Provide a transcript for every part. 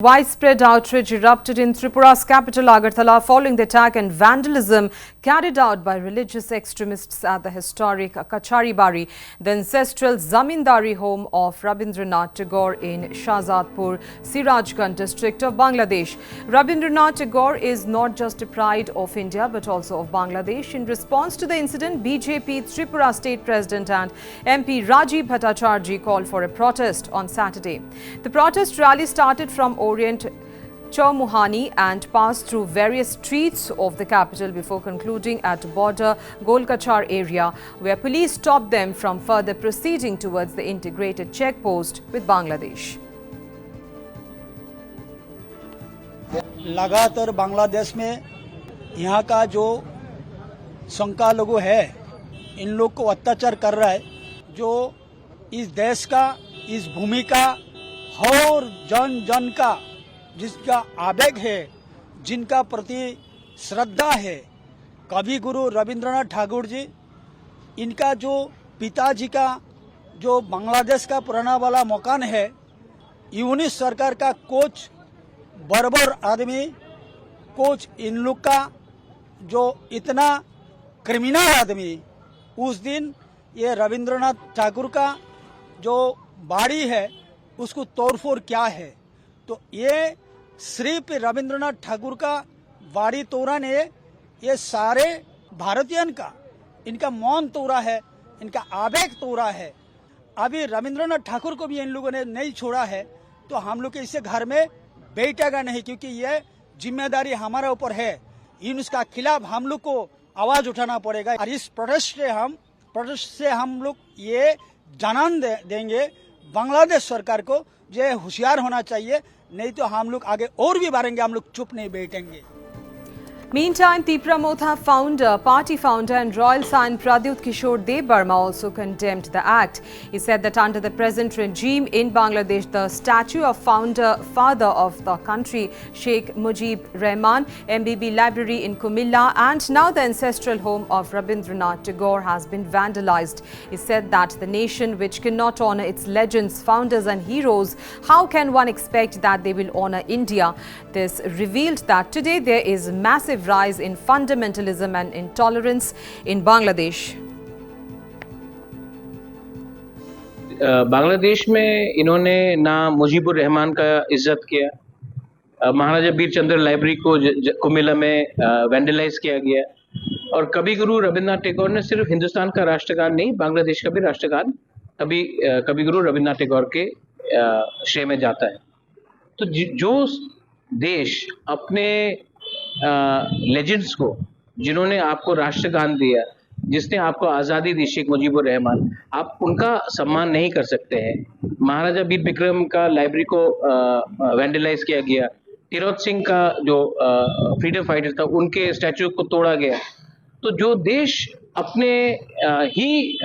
Widespread outrage erupted in Tripura's capital Agartala following the attack and vandalism carried out by religious extremists at the historic Kacharibari, the ancestral zamindari home of Rabindranath Tagore in Shahzadpur, Sirajganj district of Bangladesh. Rabindranath Tagore is not just a pride of India but also of Bangladesh. In response to the incident, BJP Tripura state president and MP Rajib Bhattacharjee called for a protest on Saturday. The protest rally started from Orient Chowmuhani and passed through various streets of the capital before concluding at border Golkachar area, where police stopped them from further proceeding towards the integrated checkpost with Bangladesh. लगातार बांग्लादेश में यहाँ का जो शंका लोगों है इन लोग को अत्याचार कर रहा है, जो इस देश का, इस भूमि का और जन जन का जिसका आवेग है, जिनका प्रति श्रद्धा है, कवि गुरु रविंद्रनाथ ठाकुर जी, इनका जो पिताजी का जो बांग्लादेश का पुराना वाला मकान है, यूनिट सरकार का कुछ बर्बर आदमी, कुछ इन लोग का जो इतना क्रिमिनल आदमी, उस दिन ये रविंद्रनाथ ठाकुर का जो बाड़ी है उसको तोड़फोड़ क्या है। तो ये सिर्फ रविंद्रनाथ ठाकुर का बाड़ी तोड़ा ने ये सारे भारतीयन का इनका मौन तोड़ा है, इनका आवेग तोड़ा है। अभी रविंद्रनाथ ठाकुर को भी इन लोगों ने नहीं छोड़ा है, तो हम लोग इसे घर में बैठेगा नहीं, क्योंकि ये जिम्मेदारी हमारे ऊपर है। इसका खिलाफ हम लोग को आवाज उठाना पड़ेगा और इस प्रोटेस्ट से हम लोग ये जनान देंगे बांग्लादेश सरकार को, ये होशियार होना चाहिए, नहीं तो हम लोग आगे और भी बढ़ेंगे, हम लोग चुप नहीं बैठेंगे। Meantime, Tripura Motha party founder and royal son Pradyut Kishore Dev Burma also condemned the act. He said that under the present regime in Bangladesh, the statue of father of the country, Sheikh Mujib Rahman, MBB library in Kumilla and now the ancestral home of Rabindranath Tagore has been vandalized. He said that the nation which cannot honor its legends, founders and heroes, how can one expect that they will honor India? This revealed that today there is massive rise in fundamentalism and intolerance in Bangladesh. Bangladesh में इन्होंने ना मुजीबुर रहमान का इज्जत किया, महाराजा बीर चंद्र library को कुमिल्ला में vandalise किया गया, और कवि गुरु रविंद्रनाथ टैगोर ने सिर्फ हिंदुस्तान का राष्ट्रगान नहीं, बांग्लादेश का भी राष्ट्रगान कवि गुरु रविंद्रनाथ टैगोर के श्रेय में जाता है। तो जो देश अपने लेजेंड्स को, जिन्होंने आपको राष्ट्रगान दिया, जिसने आपको आज़ादी दी, शेख मुजीबुर रहमान, आप उनका सम्मान नहीं कर सकते हैं। महाराजा वीर विक्रम का लाइब्रेरी को वैंडलाइज किया गया, तिरोत सिंह का जो फ्रीडम फाइटर था उनके स्टैचू को तोड़ा गया। तो जो देश अपने ही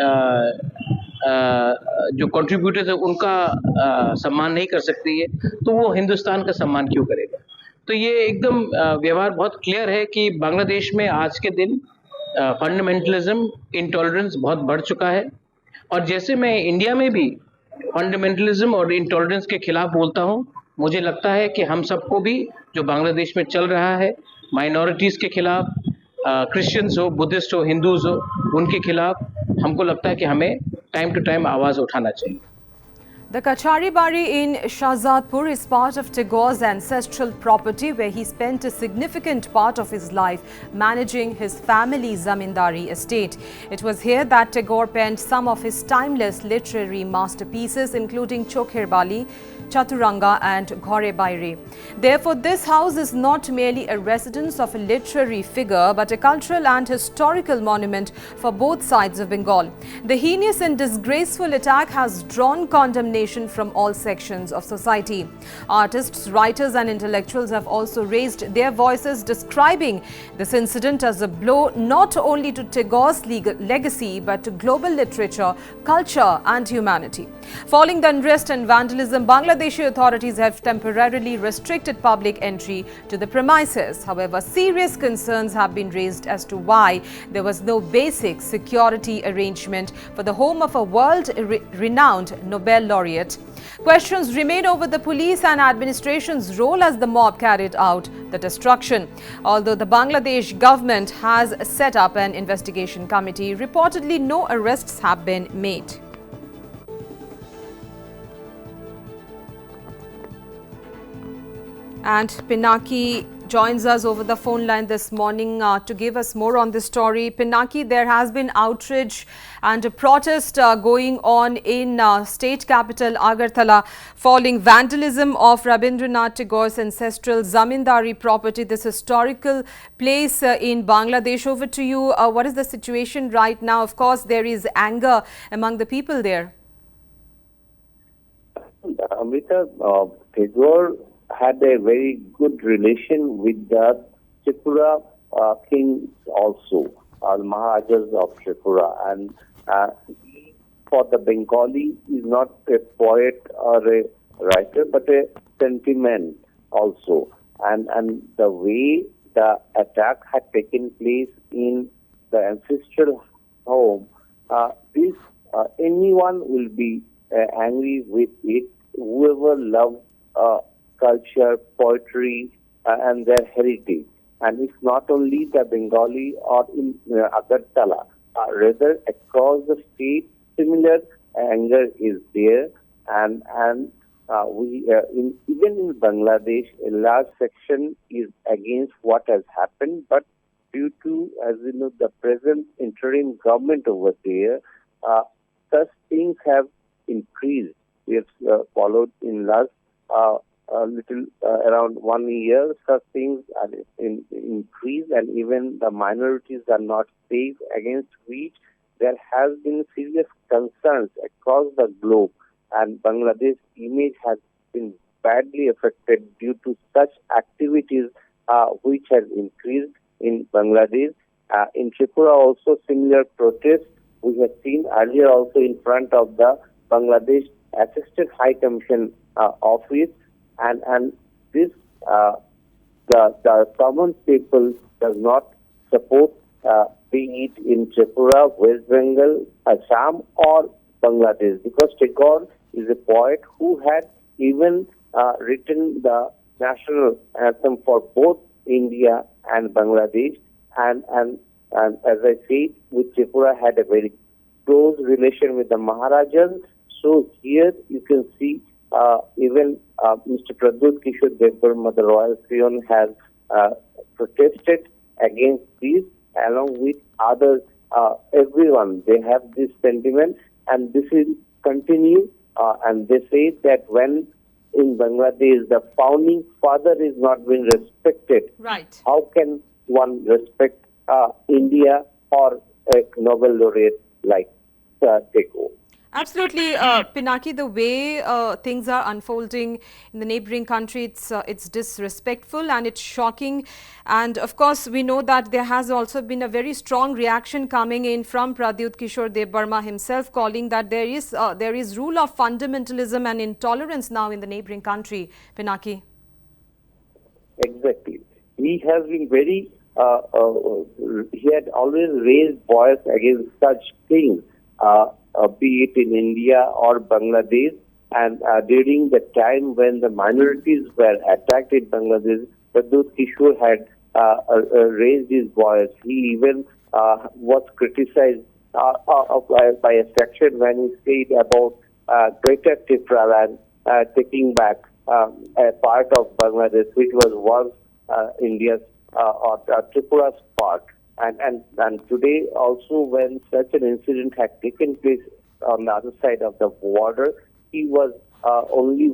जो कंट्रीब्यूटर्स है उनका सम्मान नहीं कर सकती है, तो वो हिंदुस्तान का सम्मान क्यों करेगा? तो ये एकदम व्यवहार बहुत क्लियर है कि बांग्लादेश में आज के दिन फंडामेंटलिज्म, इंटॉलरेंस बहुत बढ़ चुका है। और जैसे मैं इंडिया में भी फंडामेंटलिज्म और इंटॉलरेंस के खिलाफ बोलता हूँ, मुझे लगता है कि हम सबको भी जो बांग्लादेश में चल रहा है, माइनॉरिटीज़ के खिलाफ, क्रिश्चियंस हो, बुद्धिस्ट हो, हिंदूज हो, उनके खिलाफ हमको लगता है कि हमें टाइम टू टाइम आवाज़ उठाना चाहिए। The Kacharibari in Shahzadpur is part of Tagore's ancestral property, where he spent a significant part of his life managing his family's zamindari estate. It was here that Tagore penned some of his timeless literary masterpieces, including Kacharibari, Chaturanga and Kacharibari. Therefore, this house is not merely a residence of a literary figure, but a cultural and historical monument for both sides of Bengal. The heinous and disgraceful attack has drawn condemnation from all sections of society. Artists, writers and intellectuals have also raised their voices, describing this incident as a blow not only to Tagore's legacy but to global literature, culture and humanity. Following the unrest and vandalism, Bangladesh Bangladeshi authorities have temporarily restricted public entry to the premises. However, serious concerns have been raised as to why there was no basic security arrangement for the home of a world-renowned Nobel laureate. Questions remain over the police and administration's role as the mob carried out the destruction. Although the Bangladesh government has set up an investigation committee, reportedly no arrests have been made. And Pinaki joins us over the phone line this morning to give us more on this story. Pinaki, there has been outrage and a protest going on in state capital Agartala following vandalism of Rabindranath Tagore's ancestral zamindari property, this historical place in Bangladesh. Over to you. What is the situation right now? Of course, there is anger among the people there. Amrita, Tagore had a very good relation with the Tripura kings also, the Maharajas of Tripura. And he, for the Bengali, is not a poet or a writer, but a sentiment also. And the way the attack had taken place in the ancestral home, this anyone will be angry with it, whoever loves culture, poetry, and their heritage. And it's not only the Bengali or in Agartala, rather across the state, similar anger is there. And even in Bangladesh, a large section is against what has happened. But due to, as you know, the present interim government over there, such things have increased. We have followed in last around 1 year, such things are increased, and even the minorities are not safe, against which there has been serious concerns across the globe, and Bangladesh's image has been badly affected due to such activities which has increased in Bangladesh. In Tripura also similar protests we have seen earlier also in front of the Bangladesh Assistant High Commission office. And this, the common people does not support, be it in Tripura, West Bengal, Assam or Bangladesh, because Tagore is a poet who had even written the national anthem for both India and Bangladesh. And as I said, with Tripura had a very close relation with the Maharajas. So here you can see even Mr. Pradut Kishore Devbarma, the Royal Peon, has protested against this, along with others. Everyone, they have this sentiment, and this will continue. And they say that when in Bangladesh the founding father is not being respected, right, how can one respect India or a Nobel laureate like Tagore? Absolutely, Pinaki, the way things are unfolding in the neighboring country, it's disrespectful and it's shocking. And of course, we know that there has also been a very strong reaction coming in from Pradut Kishore Devbarma himself, calling that there is rule of fundamentalism and intolerance now in the neighboring country. Pinaki. Exactly. He has been very, he had always raised voice against such things. Be it in India or Bangladesh, and during the time when the minorities were attacked in Bangladesh, Pradut Kishore had raised his voice. He even was criticized by a section when he said about Greater Tripura and taking back a part of Bangladesh, which was once India's or Tripura's part. And today also, when such an incident had taken place on the other side of the border, he was only,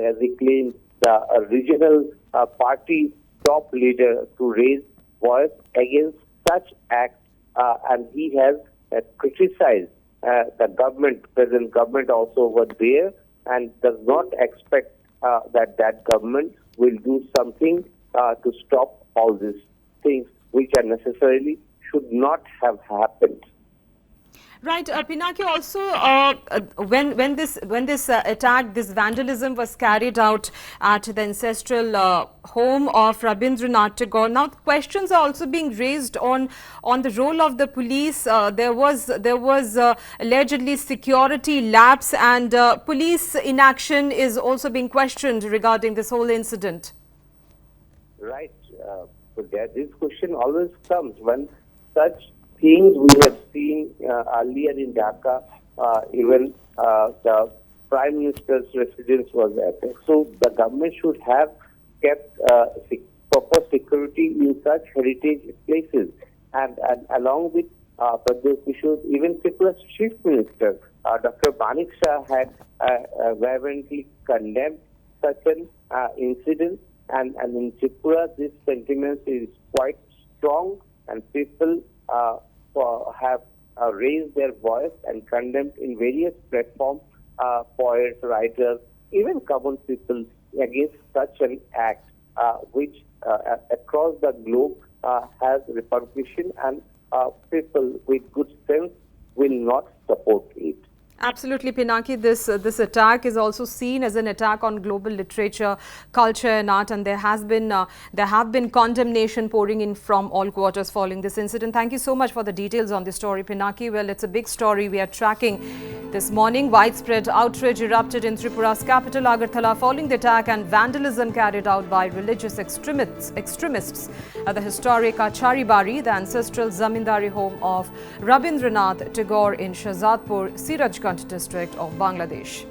as he claimed, the regional party top leader to raise voice against such acts, and he has criticized the government, present government also over there, and does not expect that government will do something to stop all these things which are necessarily should not have happened. Right, Pinaki, also when this attack, this vandalism was carried out at the ancestral home of Rabindranath Tagore. Now questions are also being raised on the role of the police. There was allegedly security lapse, and police inaction is also being questioned regarding this whole incident. Right. This question always comes when such things we have seen earlier in Dhaka. Even the Prime Minister's residence was attacked. So the government should have kept proper security in such heritage places. And along with Pradesh issues, even Tripura's Chief Minister, Dr. Manik Shah, had vehemently condemned such an incident. And in Tripura, this sentiment is quite strong, and people have raised their voice and condemned in various platforms, poets, writers, even common people against such an act, which across the globe has repercussion, and people with good sense will not support it. Absolutely, Pinaki. This attack is also seen as an attack on global literature, culture and art, and there have been condemnation pouring in from all quarters following this incident. Thank you so much for the details on this story, Pinaki. Well, it's a big story we are tracking this morning. Widespread outrage erupted in Tripura's capital, Agartala, following the attack and vandalism carried out by religious extremists at the historic Kacharibari, the ancestral zamindari home of Rabindranath Tagore in Shahzadpur, Sirajganj district of Bangladesh.